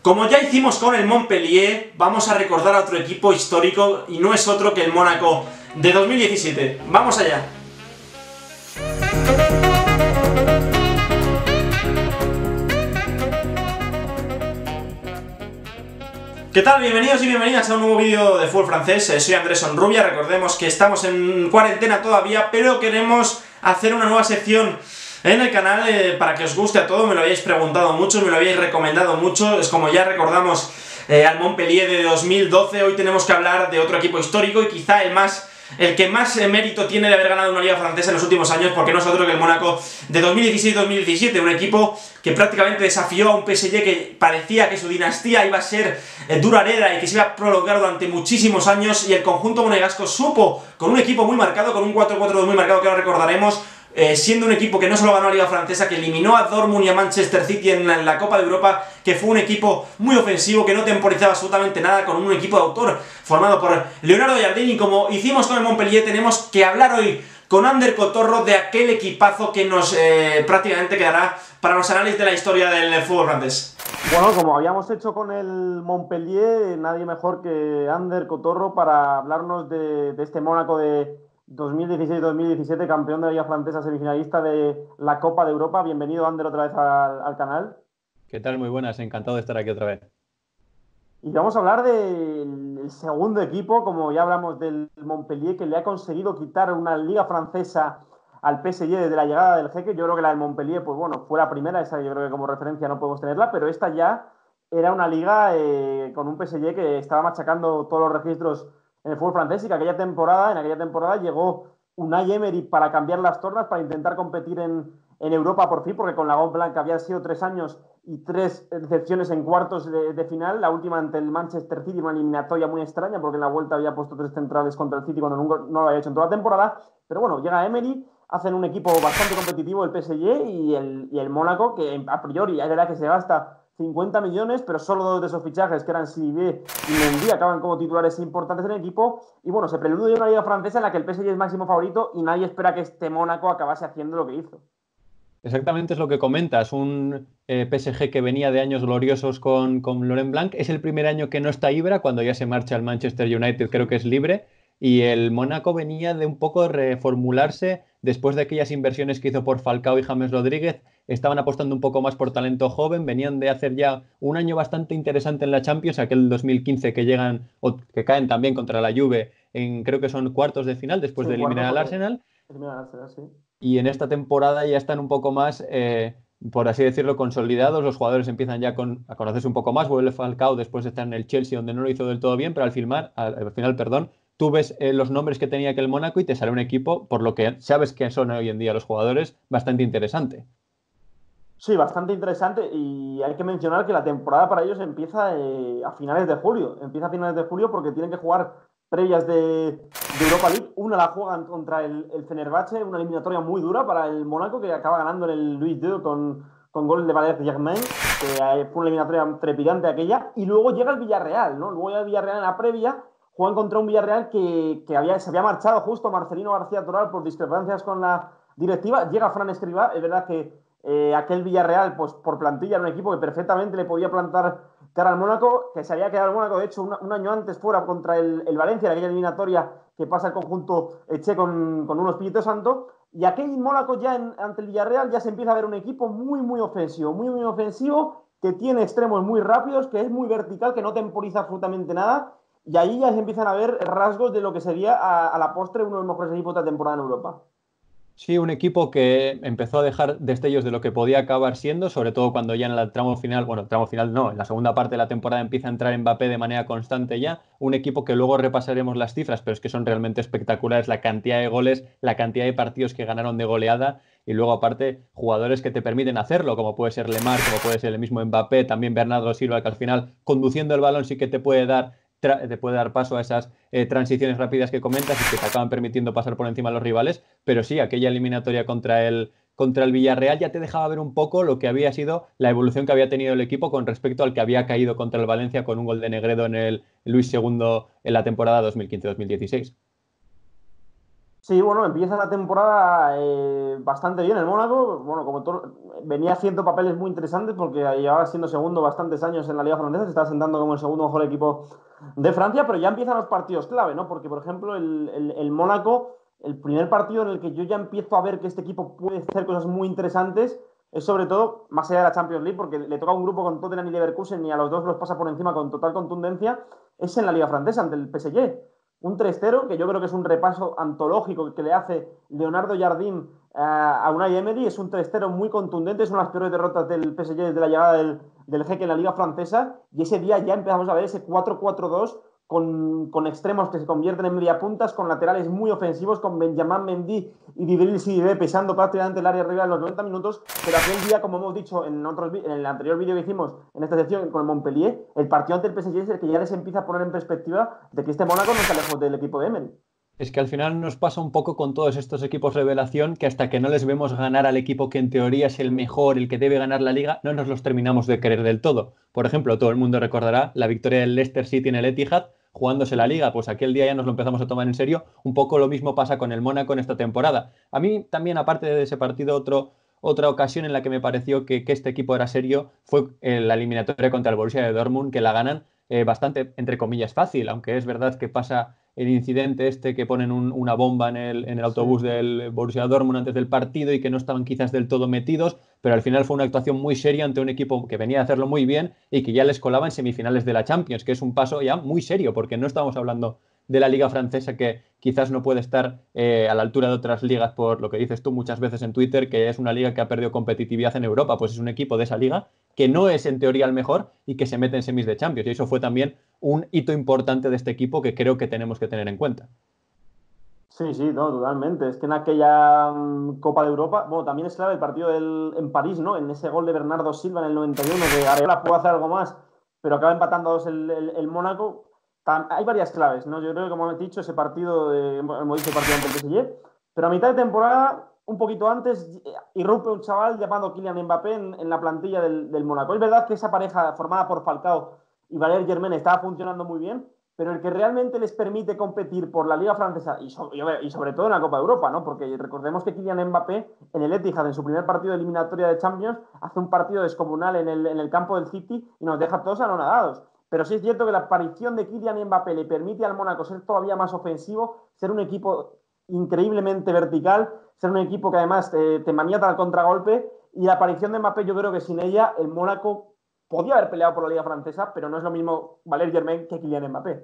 Como ya hicimos con el Montpellier, vamos a recordar a otro equipo histórico y no es otro que el Mónaco de 2017. ¡Vamos allá! ¿Qué tal? Bienvenidos y bienvenidas a un nuevo vídeo de fútbol francés. Soy Andrés Onrubia. Recordemos que estamos en cuarentena todavía, pero queremos hacer una nueva sección en el canal para que os guste a todos. Me lo habéis preguntado mucho, me lo habéis recomendado mucho. Es como ya recordamos al Montpellier de 2012. Hoy tenemos que hablar de otro equipo histórico y quizá el que más mérito tiene de haber ganado una liga francesa en los últimos años, porque no es otro que el Mónaco de 2016-2017, un equipo que prácticamente desafió a un PSG que parecía que su dinastía iba a ser duradera y que se iba a prolongar durante muchísimos años, y el conjunto monegasco supo, con un equipo muy marcado, con un 4-4-2 muy marcado que ahora recordaremos, siendo un equipo que no solo ganó la Liga Francesa, que eliminó a Dortmund y a Manchester City en la Copa de Europa, que fue un equipo muy ofensivo, que no temporizaba absolutamente nada, con un equipo de autor formado por Leonardo Jardín. Y como hicimos con el Montpellier, tenemos que hablar hoy con Ander Cotorro de aquel equipazo que nos prácticamente quedará para los análisis de la historia del fútbol francés. Bueno, como habíamos hecho con el Montpellier, nadie mejor que Ander Cotorro para hablarnos de este Mónaco de 2016-2017, campeón de la Liga Francesa, semifinalista de la Copa de Europa. Bienvenido, Ander, otra vez al canal. ¿Qué tal? Muy buenas, encantado de estar aquí otra vez. Y vamos a hablar del segundo equipo, como ya hablamos del Montpellier, que le ha conseguido quitar una Liga Francesa al PSG desde la llegada del Jeque. Yo creo que la del Montpellier, pues bueno, fue la primera, esa yo creo que como referencia no podemos tenerla, pero esta ya era una liga con un PSG que estaba machacando todos los registros en el fútbol francés, y que en aquella temporada llegó Unai Emery para cambiar las tornas, para intentar competir en Europa por fin, porque con la Gaulle Blanca habían sido 3 años y 3 decepciones en cuartos de final, la última ante el Manchester City, una eliminatoria muy extraña, porque en la vuelta había puesto 3 centrales contra el City cuando no lo había hecho en toda la temporada. Pero bueno, llega Emery, hacen un equipo bastante competitivo el PSG y el Mónaco, que a priori es verdad que se gasta 50 millones, pero solo 2 de esos fichajes, que eran Sylvie y Mendy, acaban como titulares importantes en el equipo. Y bueno, se preludia una liga francesa en la que el PSG es máximo favorito y nadie espera que este Mónaco acabase haciendo lo que hizo. Exactamente es lo que comentas, un PSG que venía de años gloriosos con Laurent Blanc. Es el primer año que no está Ibra, cuando ya se marcha al Manchester United, creo que es libre, y el Mónaco venía de un poco reformularse después de aquellas inversiones que hizo por Falcao y James Rodríguez. Estaban apostando un poco más por talento joven, venían de hacer ya un año bastante interesante en la Champions, aquel 2015 que llegan, o que caen también contra la Juve en, creo que son cuartos de final, después de eliminar al Arsenal. Sí. Y en esta temporada ya están un poco más, por así decirlo, consolidados. Los jugadores empiezan ya a conocerse un poco más. Vuelve Falcao después de estar en el Chelsea, donde no lo hizo del todo bien, pero al final, tú ves los nombres que tenía aquel Mónaco y te sale un equipo, por lo que sabes que son hoy en día los jugadores, bastante interesante. Sí, bastante interesante, y hay que mencionar que la temporada para ellos empieza a finales de julio. Empieza a finales de julio porque tienen que jugar previas de Europa League. Una la juegan contra el Fenerbahce, una eliminatoria muy dura para el Mónaco, que acaba ganando en el Louis II con gol de Valère Germain, que fue una eliminatoria trepidante aquella. Y luego llega el Villarreal, ¿no? Luego llega el Villarreal en la previa, juegan contra un Villarreal que se había marchado justo Marcelino García Toral por discrepancias con la directiva. Llega Fran Escribá, es verdad que aquel Villarreal, pues por plantilla, era un equipo que perfectamente le podía plantar cara al Mónaco, que se había quedado el Mónaco, de hecho, un año antes fuera contra el Valencia, en aquella eliminatoria que pasa el conjunto Che con un Espíritu Santo. Y aquel Mónaco ya ante el Villarreal ya se empieza a ver un equipo muy, muy ofensivo, muy ofensivo, que tiene extremos muy rápidos, que es muy vertical, que no temporiza absolutamente nada. Y ahí ya se empiezan a ver rasgos de lo que sería a la postre uno de los mejores equipos de la temporada en Europa. Sí, un equipo que empezó a dejar destellos de lo que podía acabar siendo, sobre todo cuando ya en el tramo final, en la segunda parte de la temporada empieza a entrar Mbappé de manera constante ya. Un equipo que luego repasaremos las cifras, pero es que son realmente espectaculares, la cantidad de goles, la cantidad de partidos que ganaron de goleada, y luego aparte jugadores que te permiten hacerlo, como puede ser Lemar, como puede ser el mismo Mbappé, también Bernardo Silva, que al final conduciendo el balón sí que te puede dar paso a esas transiciones rápidas que comentas y que te acaban permitiendo pasar por encima de los rivales. Pero sí, aquella eliminatoria contra el Villarreal ya te dejaba ver un poco lo que había sido la evolución que había tenido el equipo con respecto al que había caído contra el Valencia con un gol de Negredo en el Luis II en la temporada 2015-2016. Sí, bueno, empieza la temporada bastante bien el Mónaco. Bueno, venía haciendo papeles muy interesantes porque llevaba siendo segundo bastantes años en la Liga Francesa, se está sentando como el segundo mejor equipo de Francia, pero ya empiezan los partidos clave, ¿no? Porque, por ejemplo, el Mónaco, el primer partido en el que yo ya empiezo a ver que este equipo puede hacer cosas muy interesantes es sobre todo más allá de la Champions League, porque le toca un grupo con Tottenham y Leverkusen y a los dos los pasa por encima con total contundencia, es en la Liga Francesa, ante el PSG. Un 3-0, que yo creo que es un repaso antológico que le hace Leonardo Jardín a Unai Emery. Es un 3-0 muy contundente, es una de las peores derrotas del PSG desde la llegada del Jeque en la Liga Francesa. Y ese día ya empezamos a ver ese 4-4-2 con extremos que se convierten en media puntas, con laterales muy ofensivos, con Benjamin Mendy y Djibril Sidibé pesando prácticamente el área arriba en los 90 minutos. Pero aquel día, como hemos dicho en el anterior vídeo que hicimos en esta sección con el Montpellier, el partido ante el PSG es el que ya les empieza a poner en perspectiva de que este Mónaco no está lejos del equipo de Emery. Es que al final nos pasa un poco con todos estos equipos revelación que hasta que no les vemos ganar al equipo que en teoría es el mejor, el que debe ganar la liga, no nos los terminamos de creer del todo. Por ejemplo, todo el mundo recordará la victoria del Leicester City en el Etihad jugándose la liga, pues aquel día ya nos lo empezamos a tomar en serio. Un poco lo mismo pasa con el Mónaco en esta temporada. A mí también, aparte de ese partido, otra ocasión en la que me pareció que este equipo era serio fue la eliminatoria contra el Borussia de Dortmund, que la ganan bastante, entre comillas, fácil, aunque es verdad que pasa el incidente este que ponen una bomba en el Sí. autobús del Borussia Dortmund antes del partido y que no estaban quizás del todo metidos, pero al final fue una actuación muy seria ante un equipo que venía a hacerlo muy bien y que ya les colaba en semifinales de la Champions, que es un paso ya muy serio, porque no estamos hablando de la liga francesa que quizás no puede estar a la altura de otras ligas por lo que dices tú muchas veces en Twitter, que es una liga que ha perdido competitividad en Europa, pues es un equipo de esa liga que no es en teoría el mejor y que se mete en semis de Champions. Y eso fue también un hito importante de este equipo que creo que tenemos que tener en cuenta. Sí, sí, no, totalmente. Es que en aquella Copa de Europa, bueno, también es clave el partido en París, ¿no? En ese gol de Bernardo Silva en el 91, que Areola puede hacer algo más, pero acaba empatando a dos el Mónaco. Hay varias claves, ¿no? Yo creo que, como he dicho, ese partido, hemos dicho el partido ante el PSG, pero a mitad de temporada, un poquito antes, irrumpe un chaval llamado Kylian Mbappé en la plantilla del Mónaco. Es verdad que esa pareja formada por Falcao y Valère Germain estaba funcionando muy bien, pero el que realmente les permite competir por la Liga Francesa y sobre todo en la Copa de Europa, ¿no? Porque recordemos que Kylian Mbappé en el Etihad, en su primer partido de eliminatoria de Champions, hace un partido descomunal en el campo del City y nos deja todos anonadados. Pero sí es cierto que la aparición de Kylian Mbappé le permite al Mónaco ser todavía más ofensivo, ser un equipo increíblemente vertical, ser un equipo que además te maniata al contragolpe, y la aparición de Mbappé, yo creo que sin ella el Mónaco podía haber peleado por la Liga Francesa, pero no es lo mismo Valère Germain que Kylian Mbappé.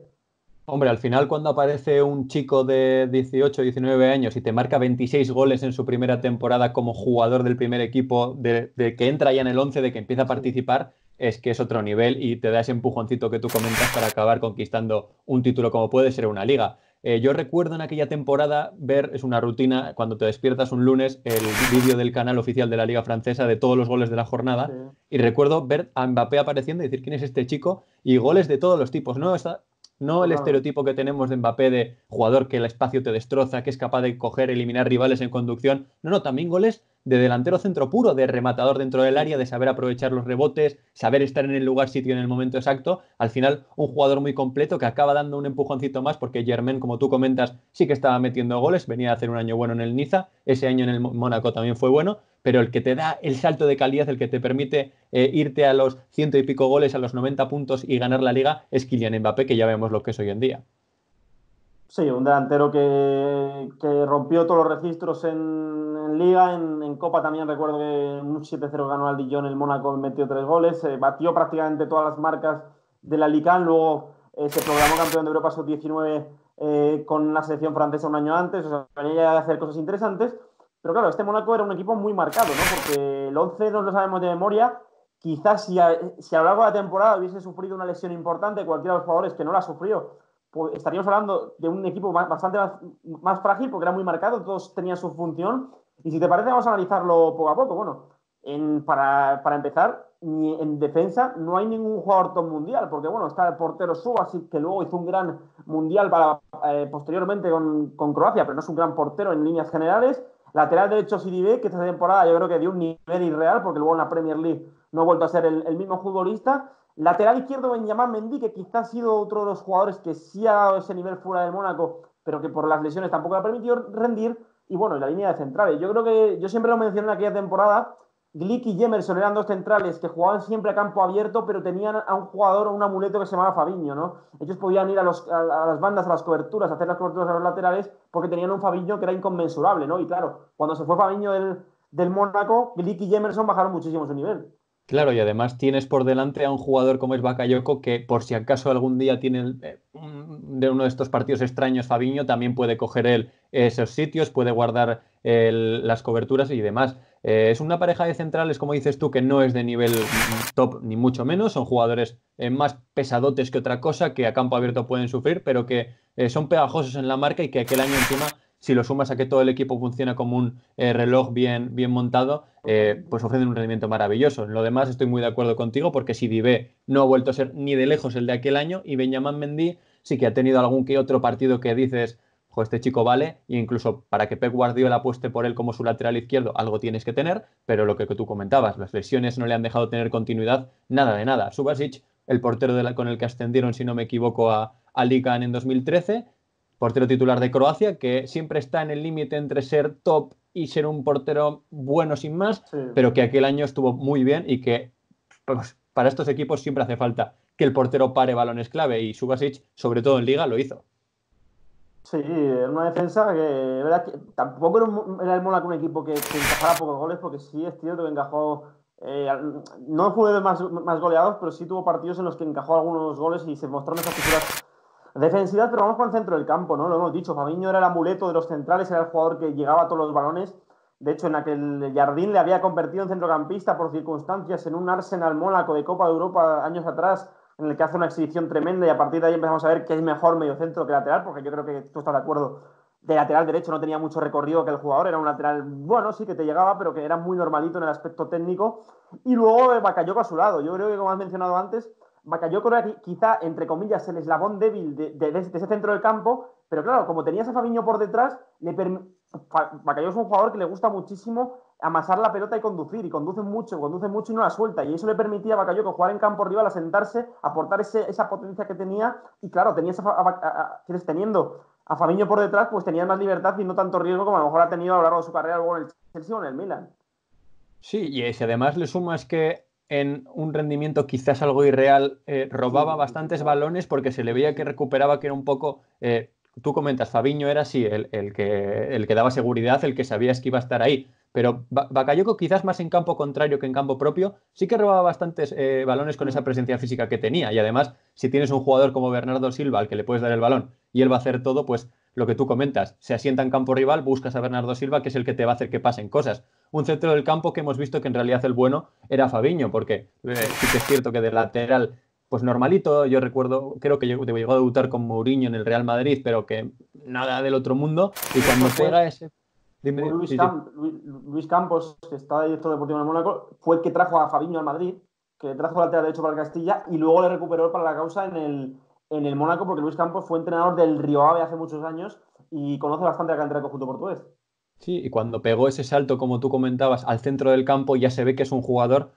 Hombre, al final cuando aparece un chico de 18, 19 años y te marca 26 goles en su primera temporada como jugador del primer equipo, de que entra ya en el 11, de que empieza a Sí. participar, es que es otro nivel y te da ese empujoncito que tú comentas para acabar conquistando un título como puede ser una liga. Yo recuerdo en aquella temporada ver, es una rutina, cuando te despiertas un lunes, el vídeo del canal oficial de la Liga Francesa de todos los goles de la Sí. jornada y recuerdo ver a Mbappé apareciendo y decir, ¿quién es este chico? Y goles de todos los tipos, ¿no? No el Totalmente. estereotipo que tenemos de Mbappé de jugador que el espacio te destroza, que es capaz de coger, eliminar rivales en conducción. No, no, también goles de delantero centro puro, de rematador dentro del Sí, área, de sí. saber aprovechar los rebotes, saber estar en el lugar sitio en el momento exacto. Al final, un jugador muy completo que acaba dando un empujoncito más porque Germain, como tú comentas, sí que estaba metiendo goles, venía a hacer un año bueno en el Niza, ese año en el Mónaco también fue bueno, pero el que te da el salto de calidad, el que te permite irte a los ciento y pico goles, a los 90 puntos y ganar la liga, es Kylian Mbappé, que ya vemos lo que es hoy en día. Sí, un delantero que rompió todos los registros en Liga, en Copa también recuerdo que en un 7-0 ganó al Dijon, el Mónaco metió 3 goles, batió prácticamente todas las marcas de la Liga, luego se proclamó campeón de Europa sub-19 con la selección francesa un año antes, o sea, venía a hacer cosas interesantes, pero claro, este Mónaco era un equipo muy marcado, ¿no? Porque el 11 no lo sabemos de memoria, quizás si a lo largo de la temporada hubiese sufrido una lesión importante, cualquiera de los jugadores que no la sufrió, pues estaríamos hablando de un equipo bastante más frágil porque era muy marcado, todos tenían su función. Y si te parece, vamos a analizarlo poco a poco. Bueno, para empezar, en defensa no hay ningún jugador top mundial, porque bueno, está el portero Subasic, que luego hizo un gran mundial posteriormente con Croacia, pero no es un gran portero en líneas generales. Lateral derecho Sidibé, que esta temporada yo creo que dio un nivel irreal, porque luego en la Premier League no ha vuelto a ser el mismo futbolista. Lateral izquierdo Benjamin Mendy, que quizás ha sido otro de los jugadores que sí ha dado ese nivel fuera del Mónaco, pero que por las lesiones tampoco le ha permitido rendir. Y bueno, la línea de centrales. Yo creo que, yo siempre lo mencioné en aquella temporada, Glick y Jemerson eran dos centrales que jugaban siempre a campo abierto, pero tenían a un jugador o un amuleto que se llamaba Fabinho, ¿no? Ellos podían ir a las bandas, a las coberturas, a hacer las coberturas a los laterales, porque tenían un Fabinho que era inconmensurable, ¿no? Y claro, cuando se fue Fabinho del Mónaco, Glick y Jemerson bajaron muchísimo su nivel. Claro, y además tienes por delante a un jugador como es Bakayoko que por si acaso algún día tiene de uno de estos partidos extraños Fabinho, también puede coger él esos sitios, puede guardar las coberturas y demás. Es una pareja de centrales, como dices tú, que no es de nivel top ni mucho menos, son jugadores más pesadotes que otra cosa, que a campo abierto pueden sufrir, pero que son pegajosos en la marca y que aquel año encima, si lo sumas a que todo el equipo funciona como un reloj bien montado, pues ofrecen un rendimiento maravilloso. En lo demás estoy muy de acuerdo contigo porque Sidibé no ha vuelto a ser ni de lejos el de aquel año y Benjamín Mendy sí que ha tenido algún que otro partido que dices, jo, este chico vale, e incluso para que Pep Guardiola apueste por él como su lateral izquierdo, algo tienes que tener, pero lo que tú comentabas, las lesiones no le han dejado tener continuidad, nada de nada. Subasic, el portero con el que ascendieron, si no me equivoco, a Liga en 2013, portero titular de Croacia, que siempre está en el límite entre ser top y ser un portero bueno sin más, Sí. pero que aquel año estuvo muy bien y que pues, para estos equipos siempre hace falta que el portero pare balones clave y Subasic, sobre todo en Liga, lo hizo. Sí, era una defensa que, verdad, que tampoco era el Mónaco un equipo que encajara pocos goles, porque sí es cierto que encajó, no fue de más goleados, pero sí tuvo partidos en los que encajó algunos goles y se mostraron esas fisuras de defensividad, pero vamos con el centro del campo, ¿no? Lo hemos dicho, Fabinho era el amuleto de los centrales, era el jugador que llegaba a todos los balones. De hecho, en aquel Jardín le había convertido en centrocampista por circunstancias en un Arsenal Mónaco de Copa de Europa años atrás, en el que hace una exhibición tremenda y a partir de ahí empezamos a ver que es mejor mediocentro que lateral, porque yo creo que tú estás de acuerdo, de lateral derecho no tenía mucho recorrido que el jugador, era un lateral, bueno, sí que te llegaba, pero que era muy normalito en el aspecto técnico. Y luego Bakayoko a su lado, yo creo que como has mencionado antes, Bakayoko era quizá, entre comillas, el eslabón débil de ese centro del campo, pero claro, como tenías a Fabinho por detrás, Bakayoko es un jugador que le gusta muchísimo amasar la pelota y conduce mucho y no la suelta, y eso le permitía a Bakayoko jugar en campo rival, asentarse, aportar esa potencia que tenía, y claro, teniendo a Fabinho por detrás, pues tenía más libertad y no tanto riesgo como a lo mejor ha tenido a lo largo de su carrera luego en el Chelsea o en el Milan. Sí, y si además le sumas que en un rendimiento quizás algo irreal robaba bastantes balones porque se le veía que recuperaba, que era un poco... tú comentas, Fabinho era así, el que daba seguridad, el que sabías que iba a estar ahí, pero Bakayoko quizás más en campo contrario que en campo propio, sí que robaba bastantes balones con esa presencia física que tenía, y además si tienes un jugador como Bernardo Silva al que le puedes dar el balón y él va a hacer todo, pues lo que tú comentas, se asienta en campo rival, buscas a Bernardo Silva, que es el que te va a hacer que pasen cosas. Un centro del campo que hemos visto que en realidad el bueno era Fabinho, porque sí que es cierto que de lateral, pues normalito, yo recuerdo, creo que llegó a debutar con Mourinho en el Real Madrid, pero que nada del otro mundo, y cuando pega ese... Dime, Luis, sí, sí. Luis Campos, que está director deportivo en el Mónaco, fue el que trajo a Fabinho al Madrid, que le trajo lateral derecho para el Castilla y luego le recuperó para la causa en el Mónaco, porque Luis Campos fue entrenador del Rio Ave hace muchos años y conoce bastante la cantera del conjunto portugués. Sí, y cuando pegó ese salto, como tú comentabas, al centro del campo, ya se ve que es un jugador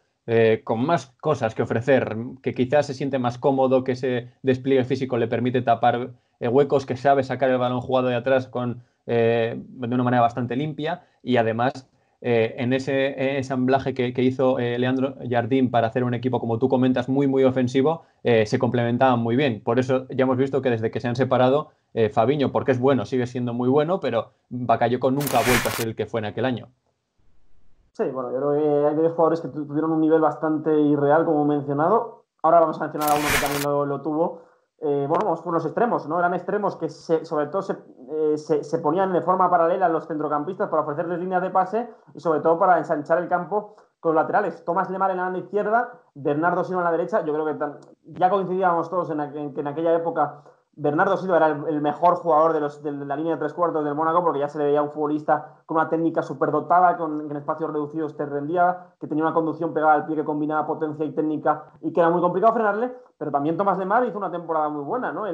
con más cosas que ofrecer, que quizás se siente más cómodo, que ese despliegue físico le permite tapar huecos, que sabe sacar el balón jugado de atrás de una manera bastante limpia y además en ese ensamblaje que hizo Leandro Jardín para hacer un equipo, como tú comentas, muy ofensivo, se complementaban muy bien. Por eso ya hemos visto que desde que se han separado, Fabinho, porque es bueno, sigue siendo muy bueno, pero Bakayoko nunca ha vuelto a ser el que fue en aquel año. Sí, bueno, yo creo que hay varios jugadores que tuvieron un nivel bastante irreal, como he mencionado. Ahora vamos a mencionar a uno que también lo tuvo. Bueno, vamos por los extremos, ¿no? Eran extremos que sobre todo se ponían de forma paralela a los centrocampistas para ofrecerles líneas de pase y sobre todo para ensanchar el campo con los laterales. Tomás Lemar en la banda izquierda, Bernardo Silva en la derecha. Yo creo que ya coincidíamos todos que en aquella época Bernardo Silva era el mejor jugador de la línea de tres cuartos del Mónaco, porque ya se le veía un futbolista con una técnica superdotada, que en espacios reducidos te rendía, que tenía una conducción pegada al pie que combinaba potencia y técnica y que era muy complicado frenarle. Pero también Tomás Lemar hizo una temporada muy buena, ¿no?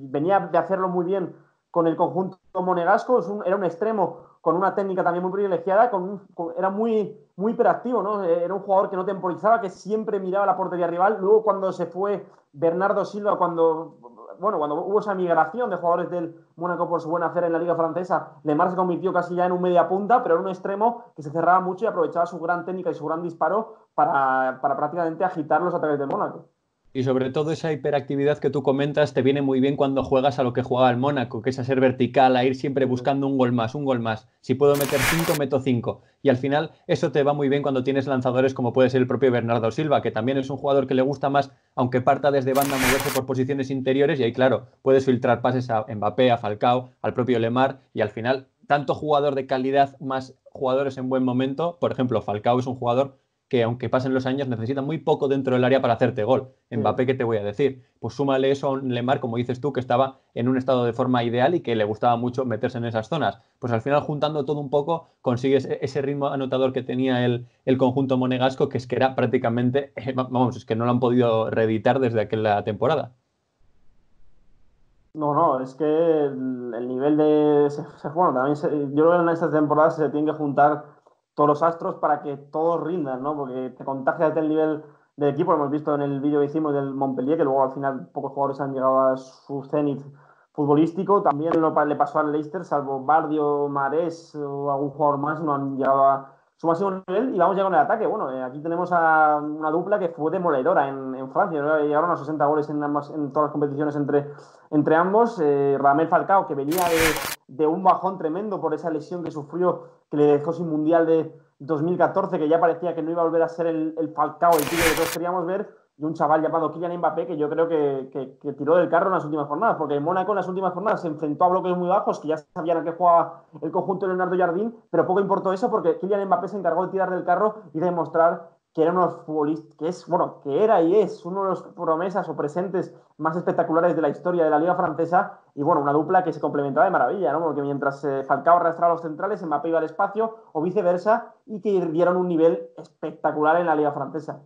Venía de hacerlo muy bien con el conjunto monegasco, era un extremo con una técnica también muy privilegiada, era muy hiperactivo, ¿no? Era un jugador que no temporizaba, que siempre miraba la portería rival. Luego cuando se fue Bernardo Silva, cuando bueno, cuando hubo esa migración de jugadores del Mónaco por su buen hacer en la Liga Francesa, Lemar se convirtió casi ya en un media punta, pero era un extremo que se cerraba mucho y aprovechaba su gran técnica y su gran disparo para prácticamente agitar los ataques del Mónaco. Y sobre todo esa hiperactividad que tú comentas te viene muy bien cuando juegas a lo que jugaba el Mónaco, que es a ser vertical, a ir siempre buscando un gol más, un gol más. Si puedo meter 5, meto 5. Y al final eso te va muy bien cuando tienes lanzadores como puede ser el propio Bernardo Silva, que también es un jugador que le gusta más, aunque parta desde banda, moverse por posiciones interiores y ahí, claro, puedes filtrar pases a Mbappé, a Falcao, al propio Lemar y al final, tanto jugador de calidad más jugadores en buen momento, por ejemplo, Falcao es un jugador que aunque pasen los años necesita muy poco dentro del área para hacerte gol. Mbappé, ¿qué te voy a decir? Pues súmale eso a un Lemar, como dices tú, que estaba en un estado de forma ideal y que le gustaba mucho meterse en esas zonas. Pues al final, juntando todo un poco, consigues ese ritmo anotador que tenía el conjunto monegasco, que es que era prácticamente, vamos, es que no lo han podido reeditar desde aquella temporada. No, es que el nivel de... Bueno, también yo creo que en estas temporadas se tienen que juntar todos los astros para que todos rindan, ¿no? Porque te contagias del nivel del equipo, lo hemos visto en el vídeo que hicimos del Montpellier, que luego al final pocos jugadores han llegado a su cenit futbolístico. También le pasó al Leicester, salvo Bardio, Marés o algún jugador más, no han llegado a su máximo nivel. Y vamos ya con el ataque. Bueno, aquí tenemos a una dupla que fue demoledora en Francia, ¿no? Llegaron a 60 goles en todas las competiciones entre ambos. Radamel Falcao, que venía de un bajón tremendo por esa lesión que sufrió, que le dejó sin Mundial de 2014, que ya parecía que no iba a volver a ser el Falcao, el tío que todos queríamos ver, y un chaval llamado Kylian Mbappé, que yo creo que tiró del carro en las últimas jornadas, porque en Mónaco en las últimas jornadas se enfrentó a bloques muy bajos, que ya sabían a qué jugaba el conjunto de Leonardo Jardín, pero poco importó eso, porque Kylian Mbappé se encargó de tirar del carro y de demostrar que era uno futbolista, que era y es uno de los promesas o presentes más espectaculares de la historia de la Liga Francesa, y bueno, una dupla que se complementaba de maravilla, ¿no? Porque mientras Falcao arrastraba a los centrales, Mbappé iba al espacio, o viceversa, y que dieron un nivel espectacular en la Liga Francesa.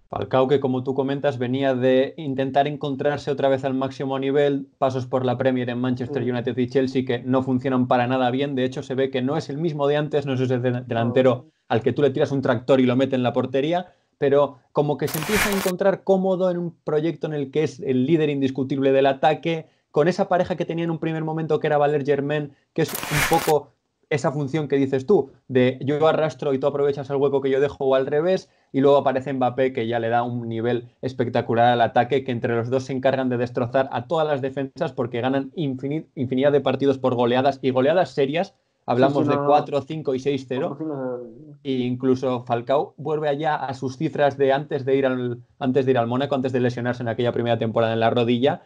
Falcao, que como tú comentas, venía de intentar encontrarse otra vez al máximo nivel, pasos por la Premier en Manchester United y Chelsea que no funcionan para nada bien. De hecho, se ve que no es el mismo de antes, no es ese delantero al que tú le tiras un tractor y lo mete en la portería, pero como que se empieza a encontrar cómodo en un proyecto en el que es el líder indiscutible del ataque, con esa pareja que tenía en un primer momento que era Valère Germain, que es un poco esa función que dices tú, de yo arrastro y tú aprovechas el hueco que yo dejo o al revés, y luego aparece Mbappé que ya le da un nivel espectacular al ataque, que entre los dos se encargan de destrozar a todas las defensas porque ganan infinidad de partidos por goleadas y goleadas serias. Hablamos de 4, 5 y 6-0. E incluso Falcao vuelve allá a sus cifras de antes de ir al Mónaco, antes de lesionarse en aquella primera temporada en la rodilla.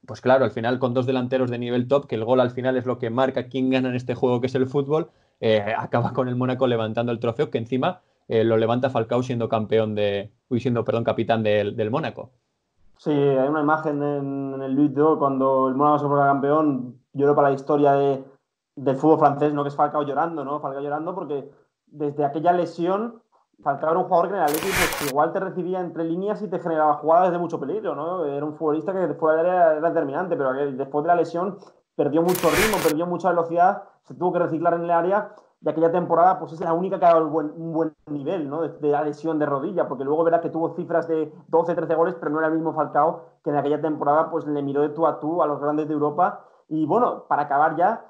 Pues claro, al final con dos delanteros de nivel top, que el gol al final es lo que marca quién gana en este juego que es el fútbol, acaba con el Mónaco levantando el trofeo, que encima lo levanta Falcao siendo capitán del Mónaco. Sí, hay una imagen en el vídeo cuando el Mónaco se fue campeón, yo creo para la historia del fútbol francés, ¿no? Que es Falcao llorando, ¿no? Falcao llorando porque desde aquella lesión Falcao era un jugador que en el Atlético pues, igual te recibía entre líneas y te generaba jugadas de mucho peligro, ¿no? Era un futbolista que fuera del área era determinante, pero que después de la lesión perdió mucho ritmo, perdió mucha velocidad, se tuvo que reciclar en el área y aquella temporada pues es la única que ha dado un buen nivel, ¿no? De la lesión de rodilla, porque luego verás que tuvo cifras de 12, 13 goles, pero no era el mismo Falcao que en aquella temporada pues le miró de tú a los grandes de Europa. Y bueno, para acabar ya,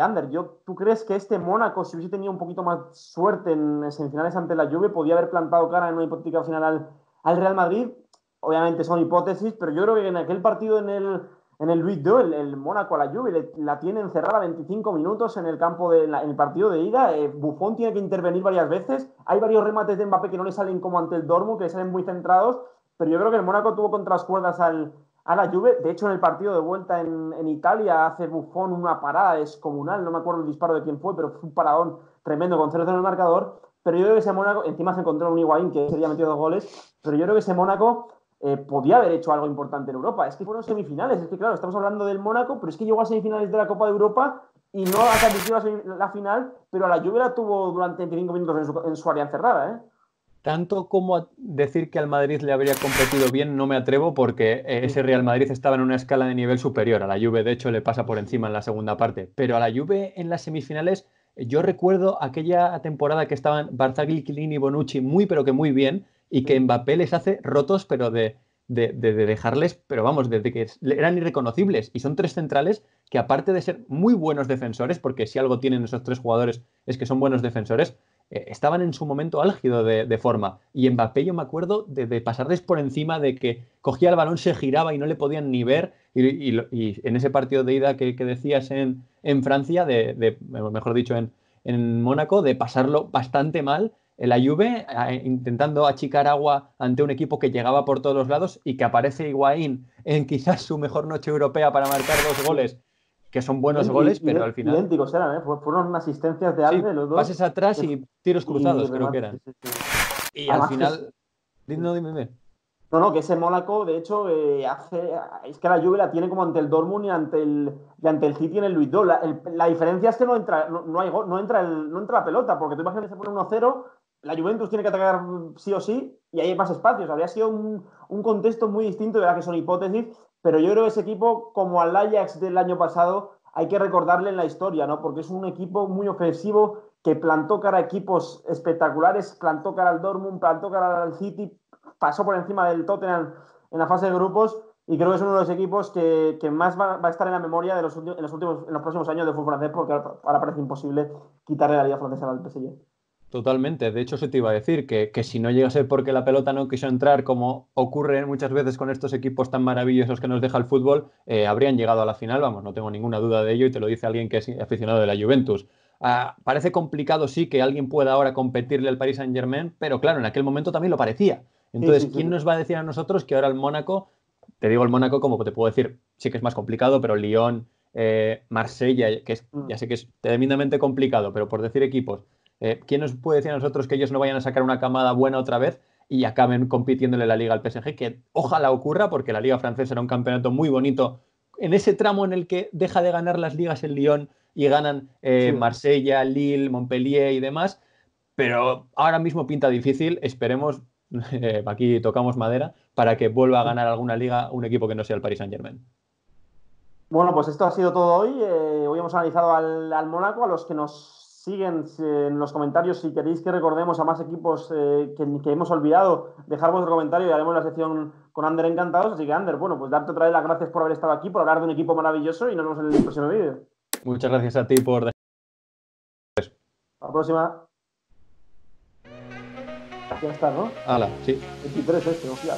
Ander, ¿tú crees que este Mónaco, si hubiese tenido un poquito más suerte en semifinales ante la Juve, podía haber plantado cara en una hipotética final al Real Madrid? Obviamente son hipótesis, pero yo creo que en aquel partido en el Louis II, el Mónaco a la Juve la tiene encerrada 25 minutos en el campo en el partido de ida. Buffon tiene que intervenir varias veces. Hay varios remates de Mbappé que no le salen como ante el Dortmund, que le salen muy centrados, pero yo creo que el Mónaco tuvo contra las cuerdas a la Juve. De hecho, en el partido de vuelta en Italia hace Buffon una parada descomunal, no me acuerdo el disparo de quién fue, pero fue un paradón tremendo con 0-0 en el marcador. Pero yo creo que ese Mónaco, encima se encontró un Higuaín que sería metido 2 goles, pero yo creo que ese Mónaco podía haber hecho algo importante en Europa. Es que fueron semifinales, es que claro, estamos hablando del Mónaco, pero es que llegó a semifinales de la Copa de Europa y no ha calificado la final, pero a la Juve la tuvo durante 25 minutos en su área encerrada, ¿eh? Tanto como decir que al Madrid le habría competido bien, no me atrevo porque ese Real Madrid estaba en una escala de nivel superior. A la Juve, de hecho, le pasa por encima en la segunda parte. Pero a la Juve en las semifinales, yo recuerdo aquella temporada que estaban Barzagli, Chiellini y Bonucci muy, pero que muy bien, y que Mbappé les hace rotos, pero de de dejarles, pero vamos, desde que eran irreconocibles. Y son 3 centrales que, aparte de ser muy buenos defensores, porque si algo tienen esos 3 jugadores es que son buenos defensores, estaban en su momento álgido de forma. Y Mbappé, yo me acuerdo de pasarles por encima, de que cogía el balón, se giraba y no le podían ni ver. Y en ese partido de ida que decías en Francia, mejor dicho, en Mónaco, de pasarlo bastante mal la Juve, intentando achicar agua ante un equipo que llegaba por todos los lados, y que aparece Higuaín en quizás su mejor noche europea para marcar 2 goles, que son buenos goles, pero al final... Idénticos eran, ¿eh? Fueron asistencias de Alde, los dos. Pases atrás y tiros cruzados, creo que eran. Sí. Y además, al final... Dime. No, que ese Mónaco, de hecho, es que la Juve la tiene como ante el Dortmund y ante el City en el Louis II. La diferencia es que no entra la pelota, porque tú imaginas que se pone 1-0, la Juventus tiene que atacar sí o sí, y hay más espacios. Habría sido un contexto muy distinto, de verdad que son hipótesis, pero yo creo que ese equipo, como al Ajax del año pasado, hay que recordarle en la historia, ¿no? Porque es un equipo muy ofensivo que plantó cara a equipos espectaculares, plantó cara al Dortmund, plantó cara al City, pasó por encima del Tottenham en la fase de grupos, y creo que es uno de los equipos que más va a estar en la memoria en los próximos años de fútbol francés, porque ahora parece imposible quitarle la liga francesa al PSG. Totalmente. De hecho, eso te iba a decir, que si no llega a ser porque la pelota no quiso entrar, como ocurre muchas veces con estos equipos tan maravillosos que nos deja el fútbol, habrían llegado a la final, vamos, no tengo ninguna duda de ello, y te lo dice alguien que es aficionado de la Juventus. Parece complicado, sí, que alguien pueda ahora competirle al Paris Saint-Germain, pero claro, en aquel momento también lo parecía. Entonces, ¿quién nos va a decir a nosotros que ahora el Mónaco, te digo el Mónaco como te puedo decir, sí que es más complicado, pero Lyon, Marsella, ya sé que es tremendamente complicado, pero por decir equipos, ¿quién nos puede decir a nosotros que ellos no vayan a sacar una camada buena otra vez y acaben compitiéndole la liga al PSG? Que ojalá ocurra, porque la liga francesa era un campeonato muy bonito. En ese tramo en el que deja de ganar las ligas el Lyon y ganan Marsella, Lille, Montpellier y demás, pero ahora mismo pinta difícil. Esperemos, aquí tocamos madera, para que vuelva a ganar alguna liga un equipo que no sea el Paris Saint-Germain. Bueno, pues esto ha sido todo hoy. Hoy hemos analizado al Mónaco. A los que nos siguen en los comentarios, si queréis que recordemos a más equipos que hemos olvidado, dejar vuestro comentario y haremos la sección con Ander encantados. Así que, Ander, bueno, pues darte otra vez las gracias por haber estado aquí, por hablar de un equipo maravilloso, y nos vemos en el próximo vídeo. Muchas gracias a ti por... Hasta la próxima. Ya está, ¿no? Hala, sí. 23 hostia,